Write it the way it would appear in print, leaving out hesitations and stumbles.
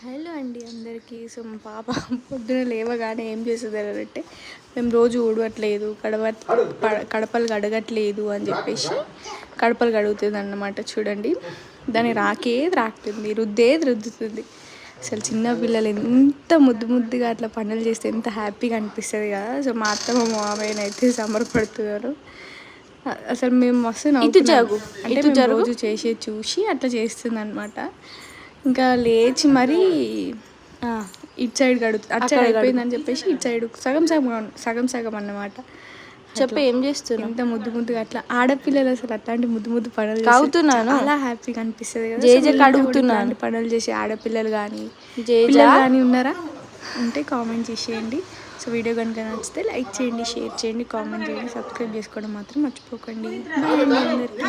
Hello అండి అందరికీ. So మా పాప పొద్దున లేవగానే ఏం చేస్తుంది అంటే మేము రోజు ఊడవట్లేదు, కడపలు కడగట్లేదు అని చెప్పేసి కడపలు కడుగుతుంది అన్నమాట. చూడండి, దాన్ని రాకుతుంది, రుద్దుతుంది. అసలు చిన్న పిల్లలు ఎంత ముద్దుగా అట్లా పనులు చేస్తే ఎంత హ్యాపీగా అనిపిస్తుంది కదా. సో మా అత్త మా మామయ్యనైతే సంబరపడుతున్నారు. అసలు మేము మస్తు నవ్వుతున్నాము. అంటే మేము రోజు చూసి అట్లా చేస్తుంది అనమాట. ఇంకా లేచి మరీ ఇటు సైడ్ అటు సైడ్ అయిపోయిందని చెప్పేసి ఇటు సైడ్ సగం అన్నమాట. చెప్పి ఏం చేస్తున్నావు? ఎంత ముద్దుగా అట్లా ఆడపిల్లలు అసలు అట్లాంటి ముద్దు పనులు అవుతున్నాను, అలా హ్యాపీగా అనిపిస్తుంది కదా. జేజేకి అడుగుతున్నాను, పనులు చేసే ఆడపిల్లలు కానీ పిల్లలు కానీ ఉన్నారా అంటే కామెంట్ చేసేయండి. సో వీడియో కనుక నచ్చితే లైక్ చేయండి, షేర్ చేయండి, కామెంట్ చేయండి, సబ్స్క్రైబ్ చేసుకోవడం మాత్రం మర్చిపోకండి. బాయ్ అందరికీ.